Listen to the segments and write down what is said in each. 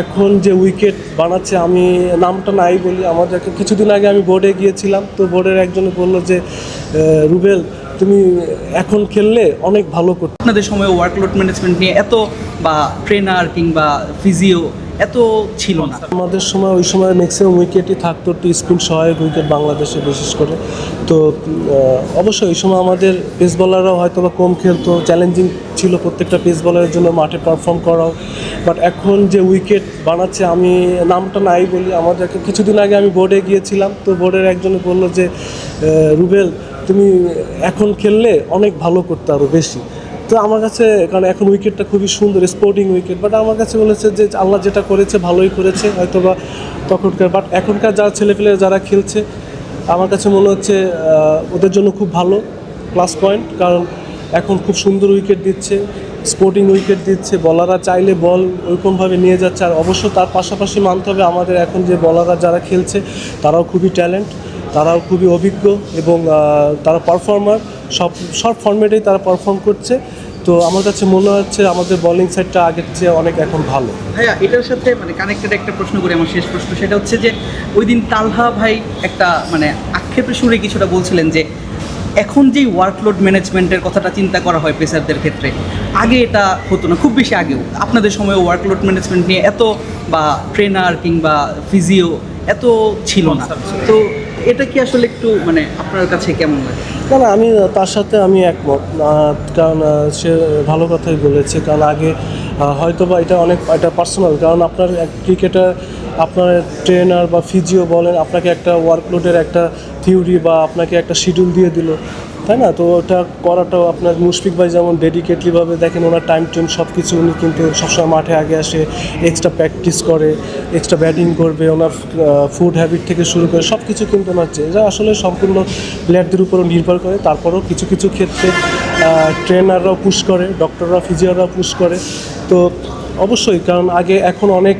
এখন যে উইকেট বানাচ্ছে, আমি নামটা নাই বলি, আমাদের কিছুদিন আগে আমি বোর্ডে গিয়েছিলাম, তো বোর্ডের একজনে বললো যে রুবেল তুমি এখন খেললে অনেক ভালো করতে। আপনাদের সময় ওয়ার্কলোড ম্যানেজমেন্ট নিয়ে এত বা ট্রেনার কিংবা ফিজিও এত ছিল না। আমাদের সময় ওই সময় ম্যাক্সিমাম উইকেটই থাকতো টি স্পিন সহায়ক উইকেট বাংলাদেশে বিশেষ করে। তো অবশ্যই ওই সময় আমাদের পেস বলাররাও হয়তো বা কম খেলতো, চ্যালেঞ্জিং ছিল প্রত্যেকটা পেস বলারের জন্য মাঠে পারফর্ম করাও। বাট এখন যে উইকেট বানাচ্ছে, আমি নামটা নাই বলি, আমাদের কিছুদিন আগে আমি বোর্ডে গিয়েছিলাম, তো বোর্ডের একজনে বললো যে রুবেল তুমি এখন খেললে অনেক ভালো করতে আরও বেশি। তো আমার কাছে, কারণ এখন উইকেটটা খুবই সুন্দর স্পোর্টিং উইকেট, বাট আমার কাছে বলেছে যে আল্লাহ যেটা করেছে ভালোই করেছে হয়তো বা তখনকার। বাট এখনকার যারা ছেলেপেলে যারা খেলছে, আমার কাছে মনে হচ্ছে ওদের জন্য খুব ভালো প্লাস পয়েন্ট, কারণ এখন খুব সুন্দর উইকেট দিচ্ছে, স্পোর্টিং উইকেট দিচ্ছে, বলাররা চাইলে বল ওইরকমভাবে নিয়ে যাচ্ছে। আর অবশ্য তার পাশাপাশি মানতে হবে আমাদের এখন যে বলাররা যারা খেলছে তারাও খুবই ট্যালেন্ট, তারাও খুবই অভিজ্ঞ এবং তারা পারফর্মার, সব ফর্মেটেই তারা পারফর্ম করছে। তো আমার কাছে মনে হচ্ছে আমাদের বোলিং সাইডটা আগের চেয়ে অনেক এখন ভালো। ভাইয়া এটার সাথে কানেক্টেড একটা প্রশ্ন করি, আমার শেষ প্রশ্ন, সেটা হচ্ছে যে ওই দিন তালহা ভাই একটা আক্ষেপের সুরে কিছুটা বলছিলেন যে এখন যেই ওয়ার্কলোড ম্যানেজমেন্টের কথাটা চিন্তা করা হয় পেসারদের ক্ষেত্রে, আগে এটা হতো না, খুব বেশি আগেও আপনাদের সময় ওয়ার্কলোড ম্যানেজমেন্ট নিয়ে এত বা ট্রেনার কিংবা ফিজিও এত ছিল না। তো এটা কি আসলে একটু আপনার কাছে কেমন লাগে? না, আমি তার সাথে আমি একমত, কারণ সে ভালো কথাই বলেছে। কারণ আগে হয়তো বা এটা পার্সোনাল, কারণ আপনার ক্রিকেটার, আপনার ট্রেনার বা ফিজিও বলেন, আপনাকে একটা ওয়ার্কলোডের একটা থিওরি বা আপনাকে একটা শিডিউল দিয়ে দিল, তাই না? তো ওটা করাটাও আপনার মুশফিক ভাই যেমন ডেডিকেটলিভাবে দেখেন, ওনার টাইম সব কিছু উনি কিন্তু সবসময় মাঠে আগে আসে, এক্সট্রা প্র্যাকটিস করে, এক্সট্রা ব্যাটিং করবে, ওনার ফুড হ্যাবিট থেকে শুরু করে সব কিছু কিন্তু ওনার যা আসলে সম্পূর্ণ প্লেয়ারদের উপরও নির্ভর করে। তারপরেও কিছু কিছু ক্ষেত্রে ট্রেনাররাও পুশ করে, ডক্টররা ফিজিওরাও পুশ করে। তো অবশ্যই, কারণ আগে এখন অনেক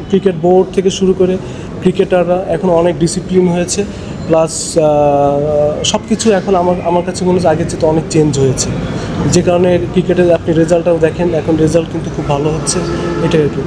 ক্রিকেট বোর্ড থেকে শুরু করে ক্রিকেটাররা এখন অনেক ডিসিপ্লিন হয়েছে, প্লাস সব কিছু এখন আমার কাছে মনে হচ্ছে আগের চেয়ে তো অনেক চেঞ্জ হয়েছে, যে কারণে ক্রিকেটের আপনি রেজাল্টটাও দেখেন, এখন রেজাল্ট কিন্তু খুব ভালো হচ্ছে, এটাই আর কি।